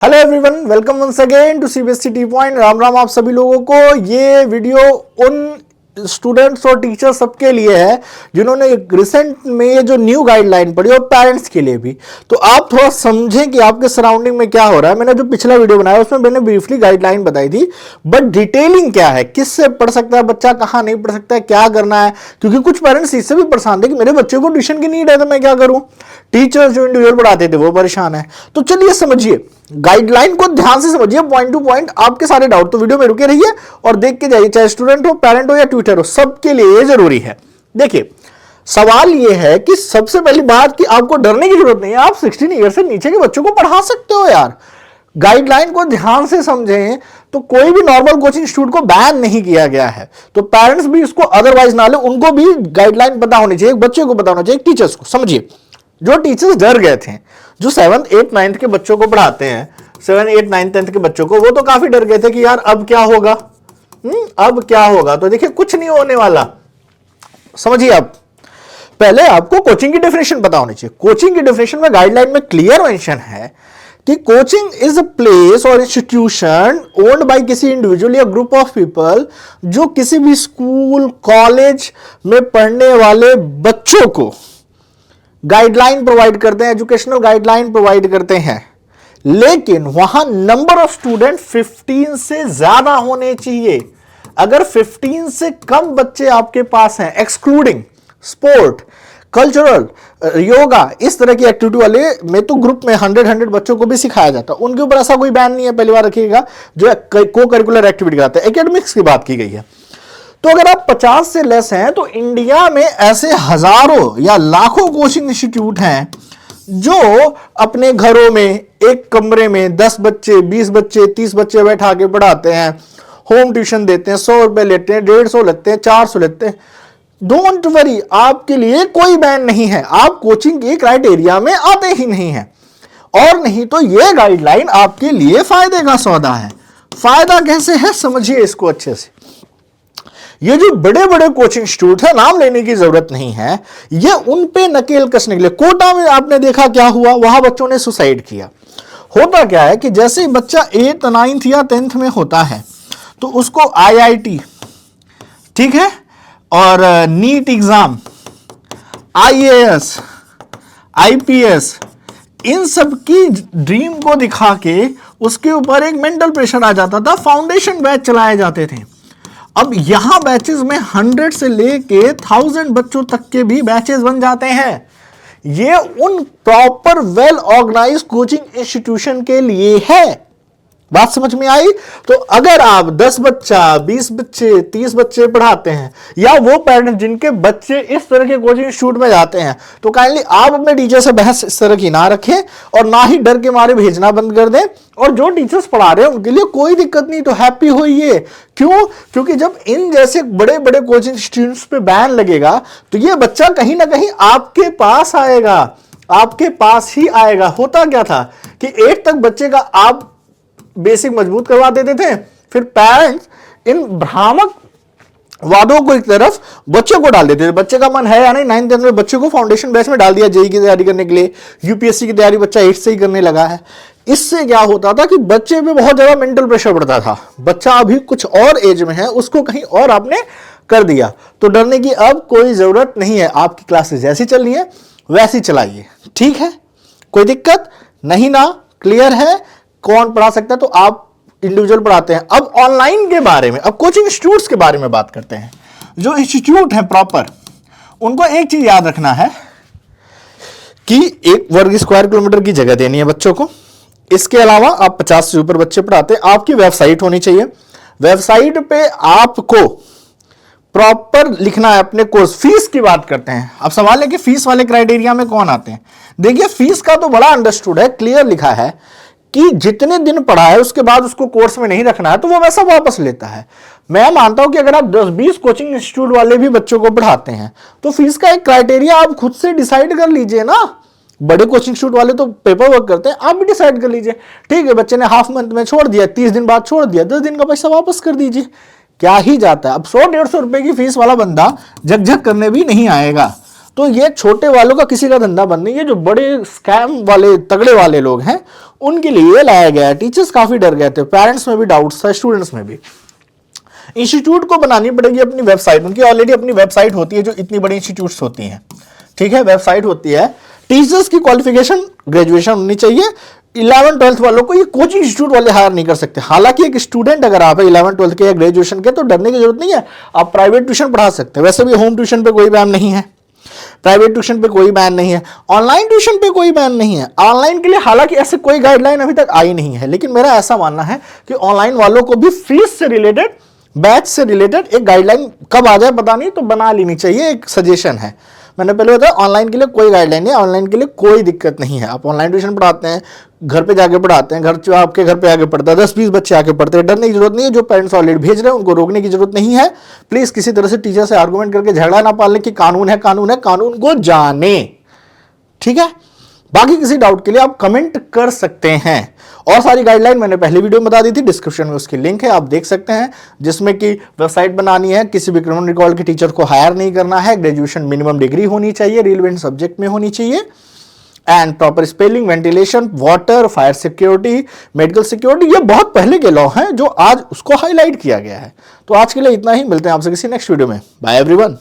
Hello everyone, welcome once again to CBSE T point. Ram Ram आप सभी लोगों को। ये वीडियो उन स्टूडेंट्स और टीचर्स सबके लिए है जिन्होंने रिसेंट में ये जो न्यू गाइडलाइन पढ़ी, और पेरेंट्स के लिए भी। तो आप थोड़ा समझें कि आपके सराउंडिंग में क्या हो रहा है। मैंने जो पिछला वीडियो बनाया उसमें मैंने ब्रीफली गाइडलाइन बताई थी, बट डिटेलिंग क्या है, किससे पढ़ सकता है बच्चा, कहाँ नहीं पढ़ सकता है, क्या करना है। क्योंकि कुछ पेरेंट्स इससे भी परेशान थे कि मेरे बच्चे को ट्यूशन की नीड है तो मैं क्या करूं। टीचर्स जो इंडिविजुअल पढ़ाते थे वो परेशान है। तो चलिए समझिए, गाइडलाइन को ध्यान से समझिए, पॉइंट टू पॉइंट। आपके सारे डाउट तो वीडियो में रुके रहिए और देख के जाइए, चाहे स्टूडेंट हो, पेरेंट हो या ट्यूटर हो, सबके लिए ये जरूरी है। देखिए, सवाल ये है कि सबसे पहली बात कि आपको डरने की जरूरत नहीं है। आप 16 ईयर से नीचे के बच्चों को पढ़ा सकते हो यार। गाइडलाइन को ध्यान से समझें तो कोई भी नॉर्मल कोचिंग इंस्टीट्यूट को बैन नहीं किया गया है। तो पेरेंट्स भी इसको अदरवाइज ना ले, उनको भी गाइडलाइन पता होनी चाहिए, बच्चे को पता होना चाहिए, टीचर्स को। समझिए, जो टीचर्स डर गए थे, जो 7th 8th 9th के बच्चों को पढ़ाते हैं, 7th 8th 9th 10th के बच्चों को, वो तो काफी डर गए थे कि यार अब क्या होगा, अब क्या होगा। तो देखिए, कुछ नहीं होने वाला। समझिए, आप पहले आपको कोचिंग की डेफिनेशन पता होनी चाहिए। कोचिंग की डेफिनेशन में गाइडलाइन में क्लियर मेंशन है कि कोचिंग इज अ प्लेस और इंस्टीट्यूशन ओन्ड बाय किसी इंडिविजुअल या ग्रुप ऑफ पीपल जो किसी भी स्कूल कॉलेज में पढ़ने वाले बच्चों को गाइडलाइन प्रोवाइड करते हैं, एजुकेशनल गाइडलाइन प्रोवाइड करते हैं। लेकिन वहां नंबर ऑफ स्टूडेंट 15 से ज्यादा होने चाहिए। अगर 15 से कम बच्चे आपके पास हैं, एक्सक्लूडिंग स्पोर्ट, कल्चरल, योगा, इस तरह की एक्टिविटी वाले में, तो ग्रुप में 100 बच्चों को भी सिखाया जाता है। उनके ऊपर ऐसा कोई बैन नहीं है, पहली बार रखिएगा, जो को करिकुलर एक्टिविटी कराते हैं। एकेडमिक्स की बात की गई है। तो अगर आप 50 से लेस हैं तो इंडिया में ऐसे हजारों या लाखों कोचिंग इंस्टीट्यूट हैं जो अपने घरों में एक कमरे में 10 बच्चे, 20 बच्चे, 30 बच्चे बैठा के पढ़ाते हैं, होम ट्यूशन देते हैं, 100 रुपए लेते हैं, 150 लेते हैं, 400 लेते हैं। डोंट वरी, आपके लिए कोई बैन नहीं है। आप कोचिंग के क्राइटेरिया में आते ही नहीं है, और नहीं तो यह गाइडलाइन आपके लिए फायदे का सौदा है। फायदा कैसे है, समझिए इसको अच्छे से। ये जो बड़े बड़े कोचिंग इंस्टीट्यूट है, नाम लेने की जरूरत नहीं है, ये उन पे नकेल कसने के लिए। कोटा में आपने देखा क्या हुआ, वहां बच्चों ने सुसाइड किया। होता क्या है कि जैसे ही बच्चा 8th 9th या 10th में होता है तो उसको IIT, ठीक है, और नीट एग्जाम, IAS, IPS, इन सब की ड्रीम को दिखा के उसके ऊपर एक मेंटल प्रेशर आ जाता था। फाउंडेशन बैच चलाए जाते थे। अब यहां बैचेस में 100 से लेके 1000 बच्चों तक के भी बैचेस बन जाते हैं। ये उन proper well organised coaching institution के लिए है। बात समझ में आई? तो अगर आप 10 बच्चा, 20 बच्चे, 30 बच्चे पढ़ाते हैं, या वो पेरेंट्स जिनके बच्चे इस तरह के कोचिंग इंस्टीट्यूट में जाते हैं, तो काइंडली आप अपने टीचर से बहस इस तरह की ना रखें और ना ही डर के मारे भेजना बंद कर दें। और जो टीचर्स पढ़ा रहे हैं उनके लिए कोई दिक्कत नहीं, तो हैप्पी होइए। क्यों? क्योंकि जब इन जैसे बड़े बड़े कोचिंग इंस्टीट्यूट्स पे बैन लगेगा तो ये बच्चा कहीं ना कहीं आपके पास आएगा, आपके पास ही आएगा। होता क्या था कि 8 तक बच्चे का आप बेसिक मजबूत करवा देते थे, फिर पेरेंट्स इन भ्रामक वादों को एक तरफ बच्चे को डाल देते थे। बच्चे का मन है या नहीं, 9th 10th में बच्चे को फाउंडेशन बैच में डाल दिया जेईई की तैयारी करने के लिए, यूपीएससी की तैयारी बच्चा 8 से ही करने लगा है। इससे क्या होता था कि बच्चे पे बहुत ज्यादा मेंटल प्रेशर पड़ता था। बच्चा अभी कुछ और एज में है, उसको कहीं और आपने कर दिया। तो डरने की अब कोई जरूरत नहीं है। आपकी क्लासेस जैसी चल रही है वैसी चलाइए, ठीक है? कोई दिक्कत नहीं ना? क्लियर है? कौन पढ़ा सकता है? तो आप इंडिविजुअल पढ़ाते हैं। अब ऑनलाइन के बारे में, अब कोचिंग इंस्टीट्यूट्स के बारे में बात करते हैं। जो इंस्टीट्यूट है प्रॉपर, उनको एक चीज याद रखना है कि 1 वर्ग स्क्वायर किलोमीटर की जगह देनी है बच्चों को। इसके अलावा आप 50 से ऊपर बच्चे पढ़ाते हैं, आपकी वेबसाइट होनी चाहिए। वेबसाइट पे आपको प्रॉपर लिखना है अपने कोर्स। फीस की बात करते हैं। अब सवाल है कि फीस वाले क्राइटेरिया में कौन आते हैं। देखिए, फीस का तो बड़ा अंडरस्टूड है, क्लियर लिखा है कि जितने दिन पढ़ा है उसके बाद उसको कोर्स में नहीं रखना है तो वो वैसा वापस लेता है। मैं मानता हूं कि अगर आप 10-20 कोचिंग इंस्टीट्यूट वाले भी बच्चों को पढ़ाते हैं तो फीस का एक क्राइटेरिया आप खुद से डिसाइड कर लीजिए ना। बड़े कोचिंग इंस्टीट्यूट वाले तो पेपर वर्क करते हैं, आप भी डिसाइड कर लीजिए। ठीक है, बच्चे ने हाफ मंथ में छोड़ दिया, 30 दिन बाद छोड़ दिया, 10 दिन का पैसा वापस कर दीजिए, क्या ही जाता है। अब 100-150 रुपए की फीस वाला बंदा झकझक करने भी नहीं आएगा। तो ये छोटे वालों का किसी का धंधा बंद नहीं है। जो बड़े स्कैम वाले तगड़े वाले लोग हैं उनके लिए लाया गया है। टीचर्स काफी डर गए थे, पेरेंट्स में भी डाउट्स था, स्टूडेंट्स में भी। इंस्टीट्यूट को बनानी पड़ेगी अपनी वेबसाइट, उनकी ऑलरेडी अपनी वेबसाइट होती है जो इतनी बड़ी इंस्टीट्यूट्स होती हैं, ठीक है, वेबसाइट होती है। टीचर्स की क्वालिफिकेशन ग्रेजुएशन होनी चाहिए। 11th-12th वालों को ये कोचिंग इंस्टीट्यूट वाले हायर नहीं कर सकते। हालांकि एक स्टूडेंट अगर आप 11th-12th के या ग्रेजुएशन के, तो डरने की जरूरत नहीं है, आप प्राइवेट ट्यूशन पढ़ा सकते हैं। वैसे भी होम ट्यूशन पे कोई बैन नहीं है, प्राइवेट ट्यूशन पे कोई बैन नहीं है, ऑनलाइन ट्यूशन पे कोई बैन नहीं है। ऑनलाइन के लिए हालांकि ऐसे कोई गाइडलाइन अभी तक आई नहीं है, लेकिन मेरा ऐसा मानना है कि ऑनलाइन वालों को भी फीस से रिलेटेड, बैच से रिलेटेड एक गाइडलाइन कब आ जाए पता नहीं, तो बना लेनी चाहिए, एक सजेशन है। मैंने पहले बताया ऑनलाइन के लिए कोई गाइडलाइन नहीं है, ऑनलाइन के लिए कोई दिक्कत नहीं है। आप ऑनलाइन ट्यूशन पढ़ाते हैं, घर पे जाके पढ़ाते हैं, घर आपके घर पे आके पढ़ता है, 10-20 बच्चे आके पढ़ते हैं, डरने की जरूरत नहीं है। जो पेरेंट्स ऑलरेडी भेज रहे हैं उनको रोकने की जरूरत नहीं है। प्लीज किसी तरह से टीचर से आर्गूमेंट करके झगड़ा ना पाल लें कि कानून है, कानून है, कानून को जाने, ठीक है। बाकी किसी डाउट के लिए आप कमेंट कर सकते हैं। और सारी गाइडलाइन मैंने पहले वीडियो में बता दी थी, डिस्क्रिप्शन में उसकी लिंक है, आप देख सकते हैं, जिसमें कि वेबसाइट बनानी है, किसी भी क्रिमिनल रिकॉर्ड के टीचर को हायर नहीं करना है, ग्रेजुएशन मिनिमम डिग्री होनी चाहिए, रिलेवेंट सब्जेक्ट में होनी चाहिए, and proper spelling, ventilation, water, fire security, medical security. ये बहुत पहले के लॉ हैं जो आज उसको हाईलाइट किया गया है। तो आज के लिए इतना ही, मिलते हैं आपसे किसी नेक्स्ट वीडियो में। Bye everyone.